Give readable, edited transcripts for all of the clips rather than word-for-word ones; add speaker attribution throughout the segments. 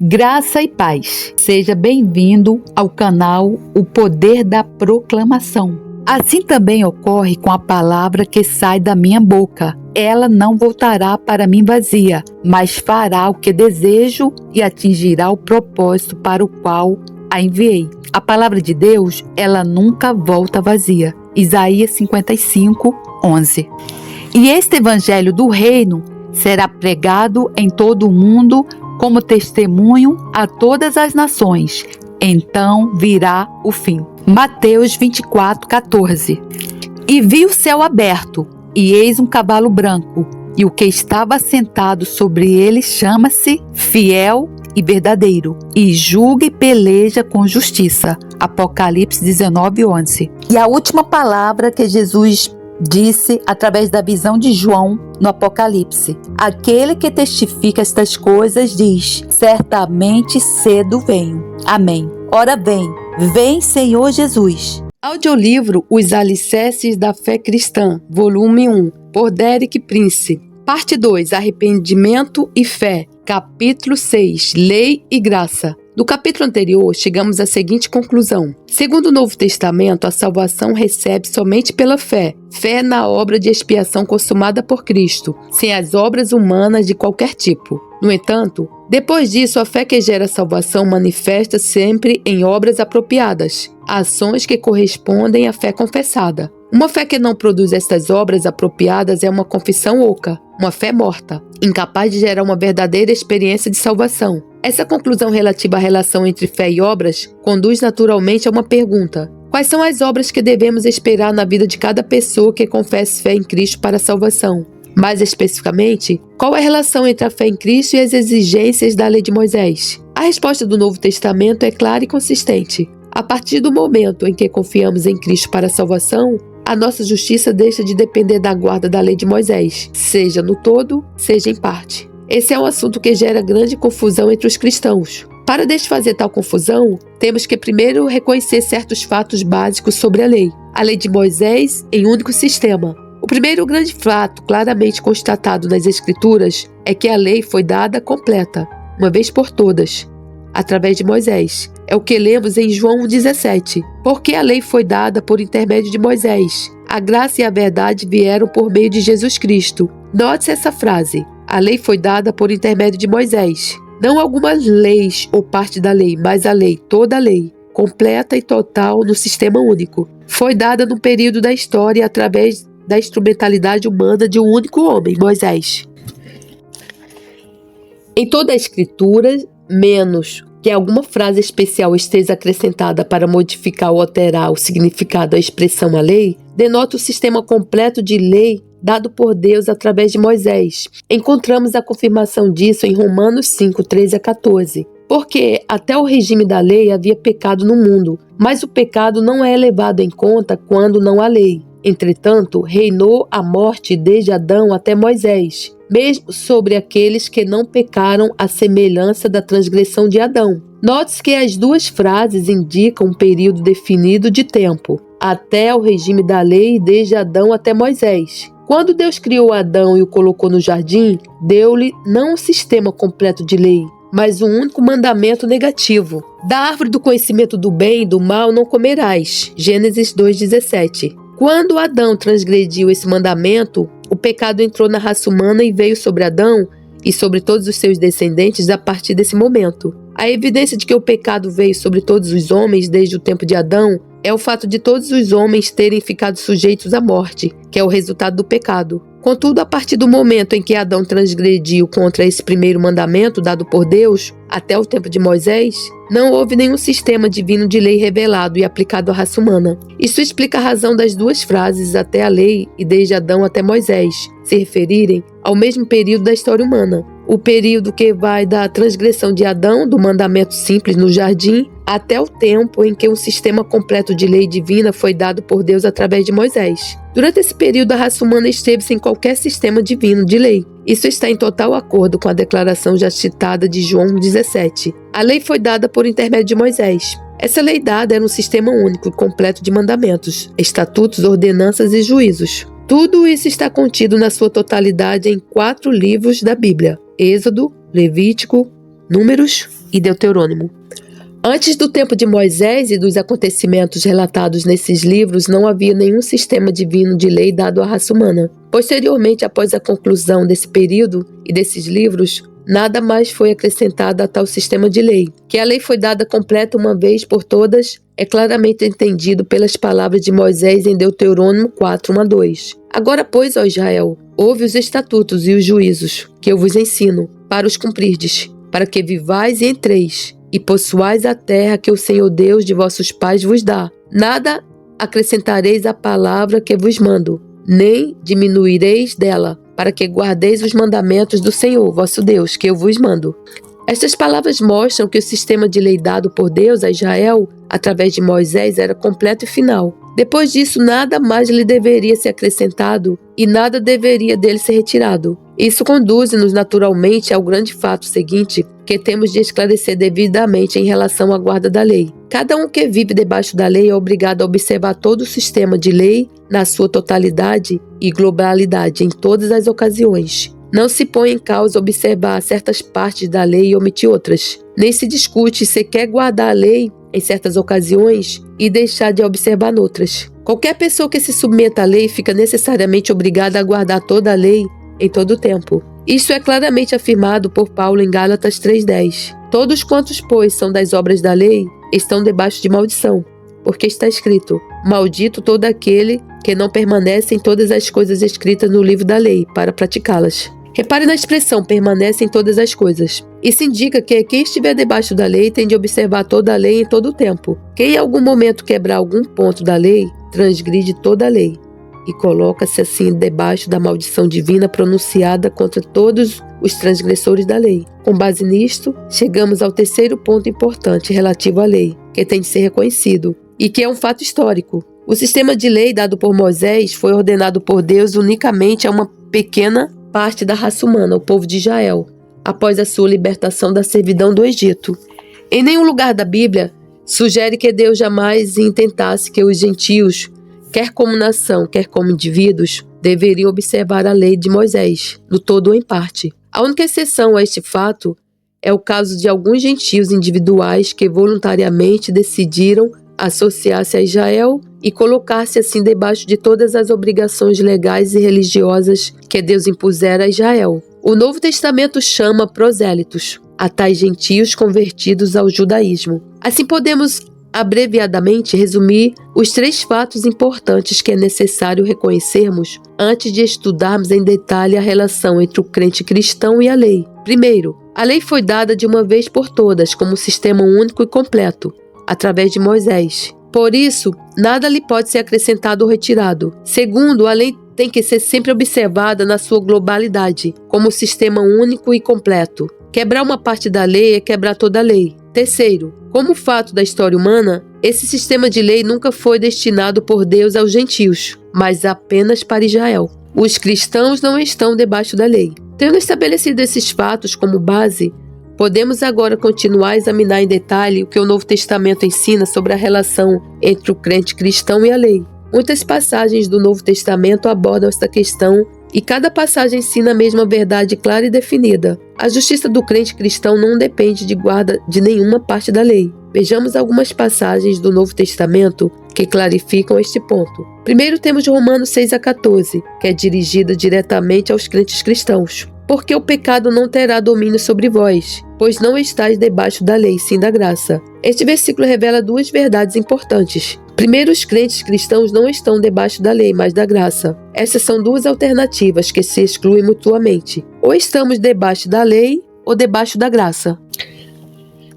Speaker 1: Graça e paz. Seja bem-vindo ao canal O Poder da Proclamação. Assim também ocorre com a palavra que sai da minha boca. Ela não voltará para mim vazia, mas fará o que desejo e atingirá o propósito para o qual a enviei. A palavra de Deus, ela nunca volta vazia. Isaías 55:11. E este evangelho do reino será pregado em todo o mundo como testemunho a todas as nações. Então virá o fim. Mateus 24:14. E vi o céu aberto, e eis um cavalo branco, e o que estava sentado sobre ele chama-se Fiel e Verdadeiro, e julga e peleja com justiça. Apocalipse 19:11. E a última palavra que Jesus disse através da visão de João no Apocalipse: aquele que testifica estas coisas diz: certamente cedo venho. Amém. Ora vem Senhor Jesus.
Speaker 2: Audiolivro Os Alicerces da Fé Cristã, volume 1, por Derek Prince. Parte 2, Arrependimento e Fé, capítulo 6, Lei e Graça. No capítulo anterior, chegamos à seguinte conclusão. Segundo o Novo Testamento, a salvação recebe somente pela fé. Fé na obra de expiação consumada por Cristo, sem as obras humanas de qualquer tipo. No entanto, depois disso, a fé que gera salvação manifesta sempre em obras apropriadas, ações que correspondem à fé confessada. Uma fé que não produz estas obras apropriadas é uma confissão oca, uma fé morta, incapaz de gerar uma verdadeira experiência de salvação. Essa conclusão relativa à relação entre fé e obras conduz naturalmente a uma pergunta: quais são as obras que devemos esperar na vida de cada pessoa que confesse fé em Cristo para a salvação? Mais especificamente, qual é a relação entre a fé em Cristo e as exigências da lei de Moisés? A resposta do Novo Testamento é clara e consistente. A partir do momento em que confiamos em Cristo para a salvação, a nossa justiça deixa de depender da guarda da lei de Moisés, seja no todo, seja em parte. Esse é um assunto que gera grande confusão entre os cristãos. Para desfazer tal confusão, temos que primeiro reconhecer certos fatos básicos sobre a lei de Moisés em único sistema. O primeiro grande fato claramente constatado nas Escrituras é que a lei foi dada completa, uma vez por todas, através de Moisés. É o que lemos em João 17. Porque a lei foi dada por intermédio de Moisés. A graça e a verdade vieram por meio de Jesus Cristo. Note-se essa frase. A lei foi dada por intermédio de Moisés. Não algumas leis ou parte da lei, mas a lei, toda a lei, completa e total no sistema único. Foi dada num período da história através da instrumentalidade humana de um único homem, Moisés. Em toda a Escritura, menos que alguma frase especial esteja acrescentada para modificar ou alterar o significado da expressão a lei, denota o sistema completo de lei dado por Deus através de Moisés. Encontramos a confirmação disso em Romanos 5, 13 a 14. Porque até o regime da lei havia pecado no mundo, mas o pecado não é levado em conta quando não há lei. Entretanto, reinou a morte desde Adão até Moisés, mesmo sobre aqueles que não pecaram à semelhança da transgressão de Adão. Note-se que as duas frases indicam um período definido de tempo, até o regime da lei desde Adão até Moisés. Quando Deus criou Adão e o colocou no jardim, deu-lhe não um sistema completo de lei, mas um único mandamento negativo. Da árvore do conhecimento do bem e do mal não comerás. Gênesis 2:17. Quando Adão transgrediu esse mandamento, o pecado entrou na raça humana e veio sobre Adão e sobre todos os seus descendentes a partir desse momento. A evidência de que o pecado veio sobre todos os homens desde o tempo de Adão é o fato de todos os homens terem ficado sujeitos à morte, que é o resultado do pecado. Contudo, a partir do momento em que Adão transgrediu contra esse primeiro mandamento dado por Deus, até o tempo de Moisés, não houve nenhum sistema divino de lei revelado e aplicado à raça humana. Isso explica a razão das duas frases até a lei e desde Adão até Moisés se referirem ao mesmo período da história humana. O período que vai da transgressão de Adão, do mandamento simples no jardim, até o tempo em que um sistema completo de lei divina foi dado por Deus através de Moisés. Durante esse período, a raça humana esteve sem qualquer sistema divino de lei. Isso está em total acordo com a declaração já citada de João 17. A lei foi dada por intermédio de Moisés. Essa lei dada era um sistema único e completo de mandamentos, estatutos, ordenanças e juízos. Tudo isso está contido na sua totalidade em 4 livros da Bíblia: Êxodo, Levítico, Números e Deuterônimo. Antes do tempo de Moisés e dos acontecimentos relatados nesses livros, não havia nenhum sistema divino de lei dado à raça humana. Posteriormente, após a conclusão desse período e desses livros, nada mais foi acrescentado a tal sistema de lei. Que a lei foi dada completa uma vez por todas é claramente entendido pelas palavras de Moisés em Deuterônimo 4, 1-2. Agora, pois, ó Israel, ouve os estatutos e os juízos que eu vos ensino, para os cumprirdes, para que vivais e entreis, e possuais a terra que o Senhor Deus de vossos pais vos dá. Nada acrescentareis à palavra que vos mando, nem diminuireis dela, para que guardeis os mandamentos do Senhor, vosso Deus, que eu vos mando. Estas palavras mostram que o sistema de lei dado por Deus a Israel, através de Moisés, era completo e final. Depois disso, nada mais lhe deveria ser acrescentado e nada deveria dele ser retirado. Isso conduz-nos naturalmente ao grande fato seguinte, que temos de esclarecer devidamente em relação à guarda da lei. Cada um que vive debaixo da lei é obrigado a observar todo o sistema de lei na sua totalidade e globalidade em todas as ocasiões. Não se põe em causa observar certas partes da lei e omitir outras. Nem se discute se quer guardar a lei em certas ocasiões e deixar de observar noutras. Qualquer pessoa que se submeta à lei fica necessariamente obrigada a guardar toda a lei em todo o tempo. Isso é claramente afirmado por Paulo em Gálatas 3:10. Todos quantos, pois, são das obras da lei, estão debaixo de maldição, porque está escrito: maldito todo aquele que não permanece em todas as coisas escritas no livro da lei, para praticá-las. Repare na expressão permanece em todas as coisas. Isso indica que quem estiver debaixo da lei tem de observar toda a lei em todo o tempo. Quem em algum momento quebrar algum ponto da lei, transgride toda a lei e coloca-se assim debaixo da maldição divina pronunciada contra todos os transgressores da lei. Com base nisto, chegamos ao terceiro ponto importante relativo à lei, que tem de ser reconhecido e que é um fato histórico. O sistema de lei dado por Moisés foi ordenado por Deus unicamente a uma pequena parte da raça humana, o povo de Israel, após a sua libertação da servidão do Egito. Em nenhum lugar da Bíblia sugere que Deus jamais intentasse que os gentios, quer como nação, quer como indivíduos, deveriam observar a lei de Moisés, no todo ou em parte. A única exceção a este fato é o caso de alguns gentios individuais que voluntariamente decidiram associar-se a Israel e colocar-se assim debaixo de todas as obrigações legais e religiosas que Deus impusera a Israel. O Novo Testamento chama prosélitos a tais gentios convertidos ao judaísmo. Assim podemos abreviadamente resumir os 3 fatos importantes que é necessário reconhecermos antes de estudarmos em detalhe a relação entre o crente cristão e a lei. Primeiro, a lei foi dada de uma vez por todas como um sistema único e completo, através de Moisés. Por isso, nada lhe pode ser acrescentado ou retirado. Segundo, a lei tem que ser sempre observada na sua globalidade, como um sistema único e completo. Quebrar uma parte da lei é quebrar toda a lei. Terceiro, como fato da história humana, esse sistema de lei nunca foi destinado por Deus aos gentios, mas apenas para Israel. Os cristãos não estão debaixo da lei. Tendo estabelecido esses fatos como base, podemos agora continuar a examinar em detalhe o que o Novo Testamento ensina sobre a relação entre o crente cristão e a lei. Muitas passagens do Novo Testamento abordam esta questão e cada passagem ensina a mesma verdade clara e definida. A justiça do crente cristão não depende de guarda de nenhuma parte da lei. Vejamos algumas passagens do Novo Testamento que clarificam este ponto. Primeiro temos Romanos 6-14, que é dirigida diretamente aos crentes cristãos. Porque o pecado não terá domínio sobre vós, pois não estáis debaixo da lei, sim da graça. Este versículo revela 2 verdades importantes. Primeiro, os crentes cristãos não estão debaixo da lei, mas da graça. Essas são 2 alternativas que se excluem mutuamente. Ou estamos debaixo da lei ou debaixo da graça.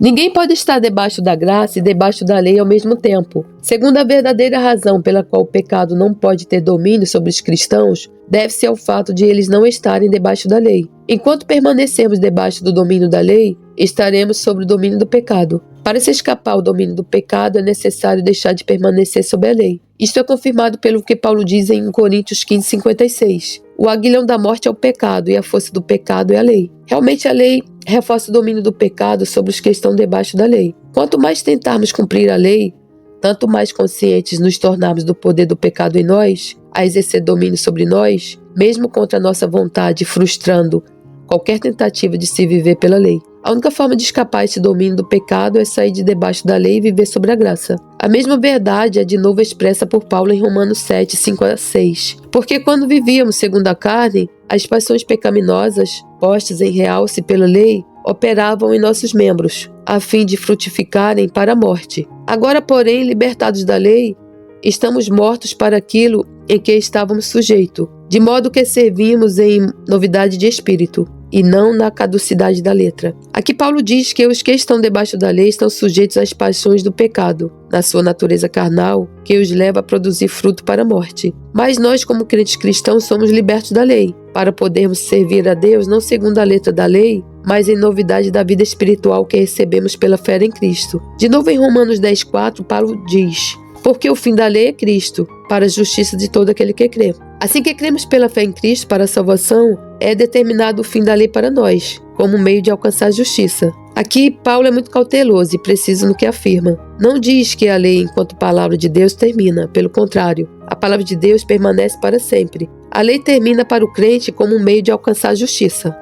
Speaker 2: Ninguém pode estar debaixo da graça e debaixo da lei ao mesmo tempo. Segundo a verdadeira razão pela qual o pecado não pode ter domínio sobre os cristãos, deve-se ao fato de eles não estarem debaixo da lei. Enquanto permanecermos debaixo do domínio da lei, estaremos sob o domínio do pecado. Para se escapar ao domínio do pecado, é necessário deixar de permanecer sob a lei. Isto é confirmado pelo que Paulo diz em Coríntios 15:56. O aguilhão da morte é o pecado e a força do pecado é a lei. Realmente a lei reforça o domínio do pecado sobre os que estão debaixo da lei. Quanto mais tentarmos cumprir a lei, tanto mais conscientes nos tornarmos do poder do pecado em nós, a exercer domínio sobre nós, mesmo contra a nossa vontade, frustrando qualquer tentativa de se viver pela lei. A única forma de escapar a esse domínio do pecado é sair de debaixo da lei e viver sobre a graça. A mesma verdade é de novo expressa por Paulo em Romanos 7, 5-6. Porque quando vivíamos segundo a carne, as paixões pecaminosas, postas em realce pela lei, operavam em nossos membros, a fim de frutificarem para a morte. Agora, porém, libertados da lei, estamos mortos para aquilo em que estávamos sujeitos, de modo que servimos em novidade de espírito, e não na caducidade da letra. Aqui Paulo diz que os que estão debaixo da lei estão sujeitos às paixões do pecado, na sua natureza carnal, que os leva a produzir fruto para a morte. Mas nós, como crentes cristãos, somos libertos da lei, para podermos servir a Deus não segundo a letra da lei, mas em novidade da vida espiritual que recebemos pela fé em Cristo. De novo em Romanos 10:4, Paulo diz: porque o fim da lei é Cristo, para a justiça de todo aquele que crê. Assim que cremos pela fé em Cristo para a salvação, é determinado o fim da lei para nós, como meio de alcançar a justiça. Aqui, Paulo é muito cauteloso e preciso no que afirma. Não diz que a lei, enquanto palavra de Deus, termina. Pelo contrário, a palavra de Deus permanece para sempre. A lei termina para o crente como um meio de alcançar a justiça.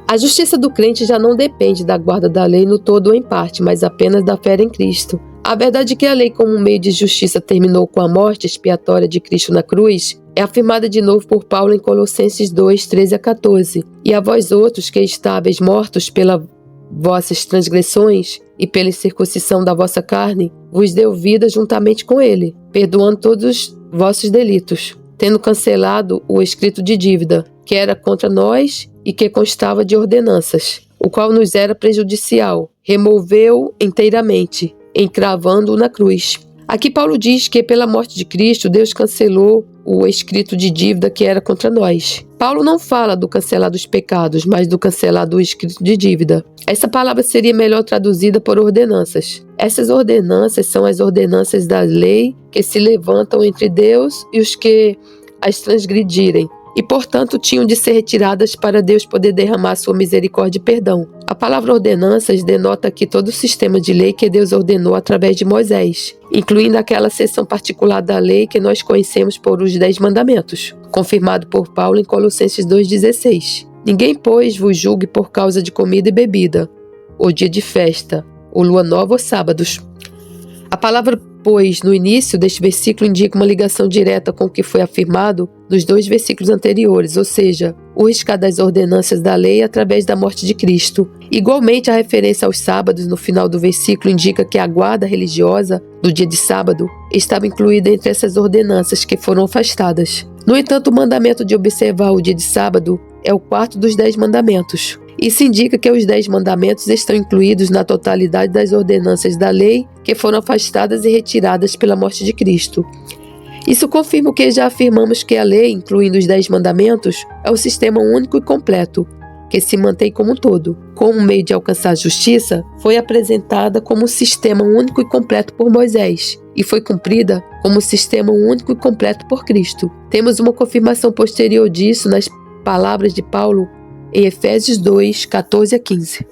Speaker 2: A justiça do crente já não depende da guarda da lei no todo ou em parte, mas apenas da fé em Cristo. A verdade que a lei como meio de justiça terminou com a morte expiatória de Cristo na cruz é afirmada de novo por Paulo em Colossenses 2, 13-14. E a vós outros que estáveis mortos pelas vossas transgressões e pela circuncisão da vossa carne, vos deu vida juntamente com ele, perdoando todos os vossos delitos, tendo cancelado o escrito de dívida, que era contra nós e que constava de ordenanças, o qual nos era prejudicial, removeu inteiramente, encravando-o na cruz. Aqui Paulo diz que pela morte de Cristo, Deus cancelou o escrito de dívida que era contra nós. Paulo não fala do cancelar dos pecados, mas do cancelar do escrito de dívida. Essa palavra seria melhor traduzida por ordenanças. Essas ordenanças são as ordenanças da lei que se levantam entre Deus e os que as transgredirem, e, portanto, tinham de ser retiradas para Deus poder derramar sua misericórdia e perdão. A palavra ordenanças denota aqui todo o sistema de lei que Deus ordenou através de Moisés, incluindo aquela seção particular da lei que nós conhecemos por os 10 mandamentos, confirmado por Paulo em Colossenses 2,16. Ninguém, pois, vos julgue por causa de comida e bebida, ou dia de festa, ou lua nova ou sábados. A palavra pois, no início deste versículo indica uma ligação direta com o que foi afirmado nos 2 versículos anteriores, ou seja, o riscado das ordenanças da lei através da morte de Cristo. Igualmente, a referência aos sábados no final do versículo indica que a guarda religiosa do dia de sábado estava incluída entre essas ordenanças que foram afastadas. No entanto, o mandamento de observar o dia de sábado é o 4º dos 10 mandamentos. Isso indica que os 10 mandamentos estão incluídos na totalidade das ordenanças da lei que foram afastadas e retiradas pela morte de Cristo. Isso confirma o que já afirmamos que a lei, incluindo os 10 mandamentos, é um sistema único e completo, que se mantém como um todo. Como meio de alcançar a justiça, foi apresentada como um sistema único e completo por Moisés, e foi cumprida como um sistema único e completo por Cristo. Temos uma confirmação posterior disso nas palavras de Paulo em Efésios 2, 14-15.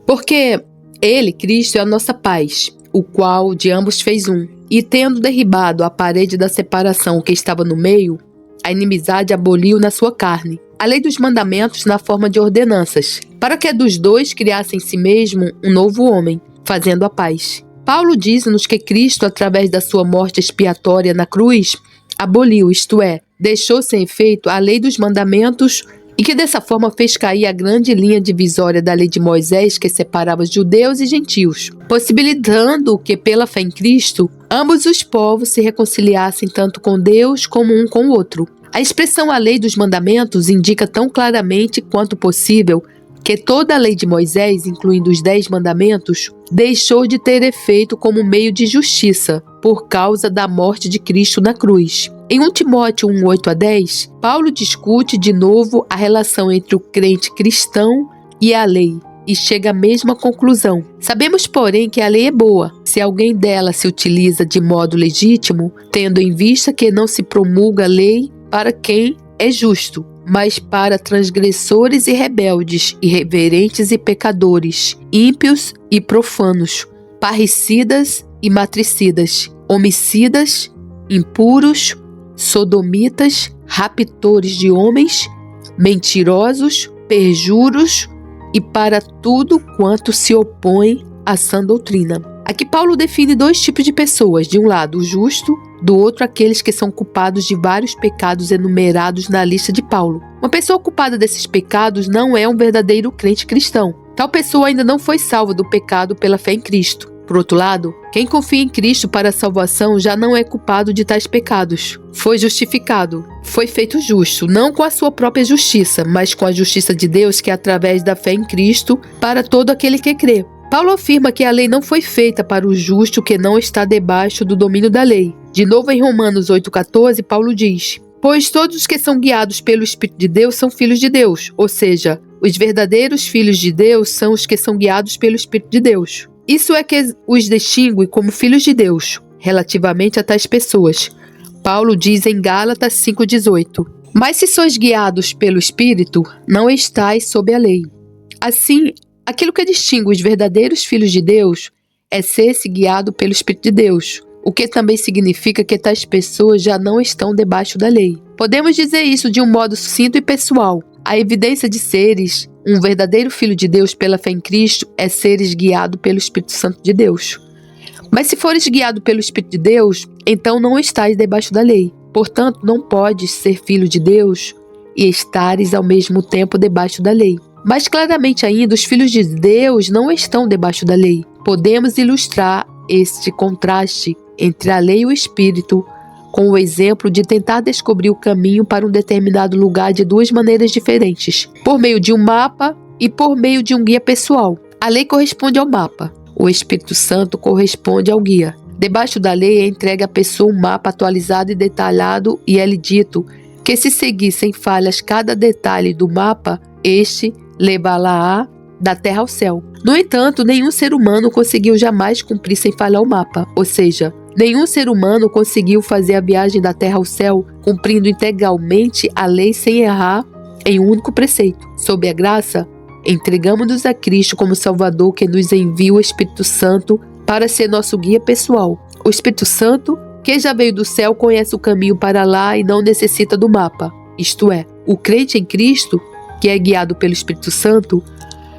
Speaker 2: Porque ele, Cristo, é a nossa paz, o qual de ambos fez um. E tendo derribado a parede da separação que estava no meio, a inimizade aboliu na sua carne, a lei dos mandamentos na forma de ordenanças, para que dos dois criasse em si mesmo um novo homem, fazendo a paz. Paulo diz-nos que Cristo, através da sua morte expiatória na cruz, aboliu, isto é, deixou sem efeito a lei dos mandamentos e que dessa forma fez cair a grande linha divisória da lei de Moisés que separava judeus e gentios, possibilitando que, pela fé em Cristo, ambos os povos se reconciliassem tanto com Deus como um com o outro. A expressão a lei dos mandamentos indica tão claramente quanto possível que toda a lei de Moisés, incluindo os 10 mandamentos, deixou de ter efeito como meio de justiça por causa da morte de Cristo na cruz. Em 1 Timóteo 1, 8-10, Paulo discute de novo a relação entre o crente cristão e a lei e chega à mesma conclusão. Sabemos, porém, que a lei é boa, se alguém dela se utiliza de modo legítimo, tendo em vista que não se promulga a lei para quem é justo, mas para transgressores e rebeldes, irreverentes e pecadores, ímpios e profanos, parricidas e matricidas, homicidas, impuros, sodomitas, raptores de homens, mentirosos, perjuros, e para tudo quanto se opõe à sã doutrina. Aqui Paulo define dois tipos de pessoas, de um lado o justo, do outro aqueles que são culpados de vários pecados enumerados na lista de Paulo. Uma pessoa culpada desses pecados não é um verdadeiro crente cristão. Tal pessoa ainda não foi salva do pecado pela fé em Cristo. Por outro lado, quem confia em Cristo para a salvação já não é culpado de tais pecados. Foi justificado, foi feito justo, não com a sua própria justiça, mas com a justiça de Deus que é através da fé em Cristo para todo aquele que crê. Paulo afirma que a lei não foi feita para o justo que não está debaixo do domínio da lei. De novo em Romanos 8,14, Paulo diz: pois todos os que são guiados pelo Espírito de Deus são filhos de Deus, ou seja, os verdadeiros filhos de Deus são os que são guiados pelo Espírito de Deus. Isso é que os distingue como filhos de Deus, relativamente a tais pessoas. Paulo diz em Gálatas 5,18: mas se sois guiados pelo Espírito, não estais sob a lei. Assim, aquilo que distingue os verdadeiros filhos de Deus é ser-se guiado pelo Espírito de Deus, o que também significa que tais pessoas já não estão debaixo da lei. Podemos dizer isso de um modo sucinto e pessoal. A evidência de seres um verdadeiro filho de Deus pela fé em Cristo é seres guiado pelo Espírito Santo de Deus. Mas se fores guiado pelo Espírito de Deus, então não estás debaixo da lei. Portanto, não podes ser filho de Deus e estares ao mesmo tempo debaixo da lei. Mais claramente ainda, os filhos de Deus não estão debaixo da lei. Podemos ilustrar este contraste entre a lei e o Espírito com o exemplo de tentar descobrir o caminho para um determinado lugar de duas maneiras diferentes, por meio de um mapa e por meio de um guia pessoal. A lei corresponde ao mapa, o Espírito Santo corresponde ao guia. Debaixo da lei é entregue à pessoa um mapa atualizado e detalhado e é-lhe dito que se seguir sem falhas cada detalhe do mapa, este levá-la-á da terra ao céu. No entanto, nenhum ser humano conseguiu jamais cumprir sem falhar o mapa, ou seja, nenhum ser humano conseguiu fazer a viagem da terra ao céu cumprindo integralmente a lei sem errar em um único preceito. Sob a graça, entregamos-nos a Cristo como Salvador que nos envia o Espírito Santo para ser nosso guia pessoal. O Espírito Santo, que já veio do céu, conhece o caminho para lá e não necessita do mapa. Isto é, o crente em Cristo, que é guiado pelo Espírito Santo,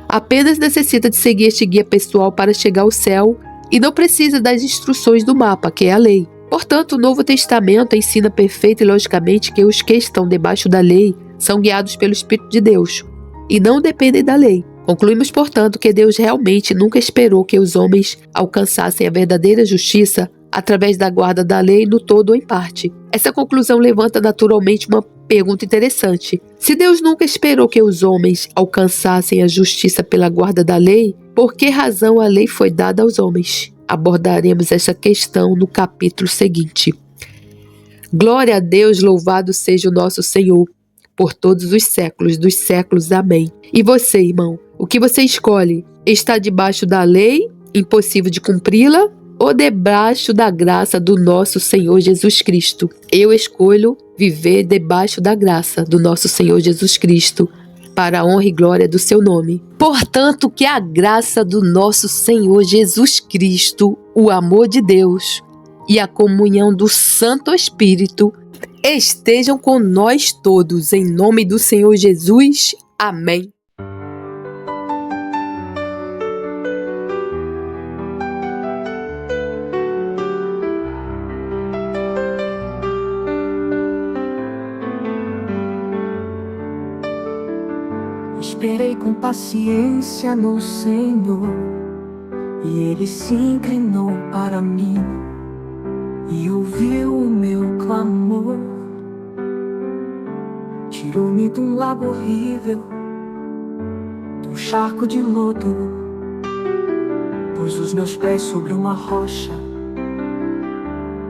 Speaker 2: apenas necessita de seguir este guia pessoal para chegar ao céu e não precisa das instruções do mapa, que é a lei. Portanto, o Novo Testamento ensina perfeita e logicamente que os que estão debaixo da lei são guiados pelo Espírito de Deus e não dependem da lei. Concluímos, portanto, que Deus realmente nunca esperou que os homens alcançassem a verdadeira justiça através da guarda da lei no todo ou em parte. Essa conclusão levanta naturalmente uma pergunta interessante. Se Deus nunca esperou que os homens alcançassem a justiça pela guarda da lei, por que razão a lei foi dada aos homens? Abordaremos essa questão no capítulo seguinte. Glória a Deus, louvado seja o nosso Senhor, por todos os séculos dos séculos. Amém. E você, irmão, o que você escolhe? Está debaixo da lei, impossível de cumpri-la, ou debaixo da graça do nosso Senhor Jesus Cristo? Eu escolho viver debaixo da graça do nosso Senhor Jesus Cristo, para a honra e glória do seu nome. Portanto, que a graça do nosso Senhor Jesus Cristo, o amor de Deus e a comunhão do Santo Espírito estejam com nós todos, em nome do Senhor Jesus. Amém.
Speaker 3: Esperei com paciência no Senhor, e Ele se inclinou para mim e ouviu o meu clamor. Tirou-me de um lago horrível, de um charco de lodo, pôs os meus pés sobre uma rocha,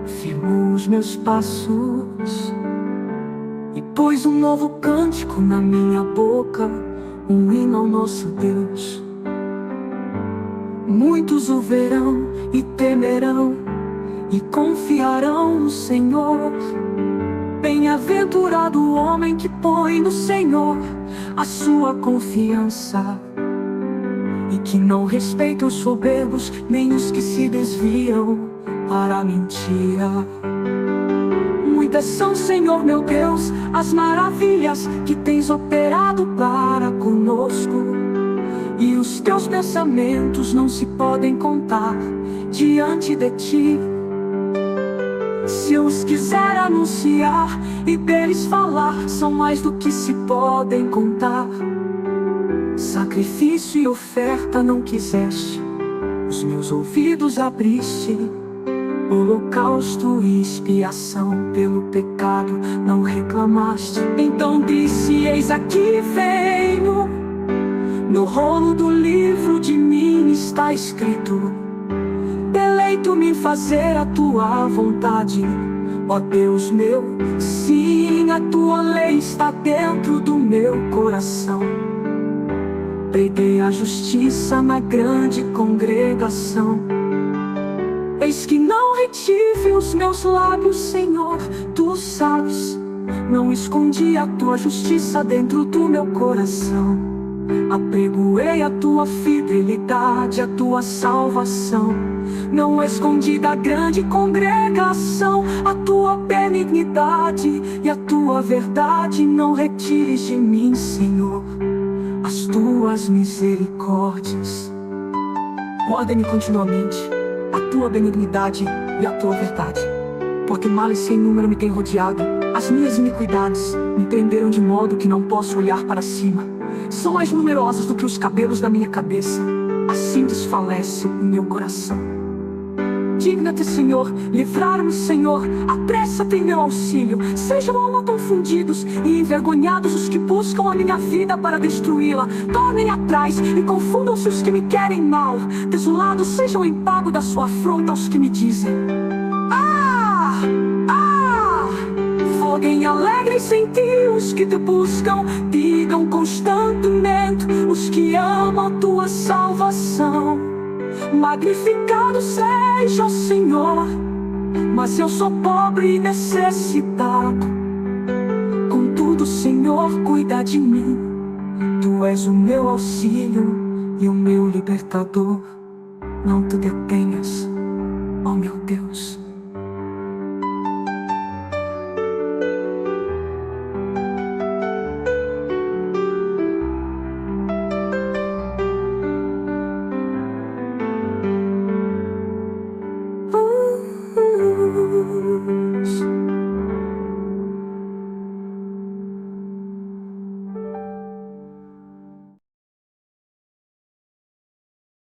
Speaker 3: firmou os meus passos e pôs um novo cântico na minha boca, um hino ao nosso Deus. Muitos o verão e temerão e confiarão no Senhor. Bem-aventurado o homem que põe no Senhor a sua confiança e que não respeita os soberbos, nem os que se desviam para a mentira. Muitas são, Senhor meu Deus, as maravilhas que tens operado para conosco. e os teus pensamentos não se podem contar diante de ti. Se eu os quiser anunciar e deles falar, são mais do que se podem contar. Sacrifício e oferta não quiseste, os meus ouvidos abriste. Holocausto e expiação pelo pecado não reclamaste. Então disse: eis aqui venho, no rolo do livro de mim está escrito: deleito-me em fazer a tua vontade, ó Deus meu. Sim, a tua lei está dentro do meu coração. Preguei a justiça na grande congregação. Eis que não retive os meus lábios, Senhor, tu sabes. Não escondi a tua justiça dentro do meu coração. Apregoei a tua fidelidade, a tua salvação. Não escondi da grande congregação a tua benignidade e a tua verdade. Não retires de mim, Senhor, as tuas misericórdias. Guarda-me continuamente a tua benignidade e a tua verdade, porque males sem número me têm rodeado. As minhas iniquidades me prenderam de modo que não posso olhar para cima. São mais numerosas do que os cabelos da minha cabeça. Assim desfalece o meu coração. Digna-te, Senhor, livrar-me, Senhor, apressa-te em meu auxílio. Sejam alma confundidos e envergonhados os que buscam a minha vida para destruí-la. Tornem atrás e confundam-se os que me querem mal. Desolados sejam em pago da sua afronta os que me dizem: ah, ah. Foguem alegres em ti os que te buscam. Digam constantemente os que amam a tua salvação: magnificado seja o Senhor. Mas eu sou pobre e necessitado. Contudo, Senhor, cuida de mim. Tu és o meu auxílio e o meu libertador. Não te detenhas, ó meu Deus.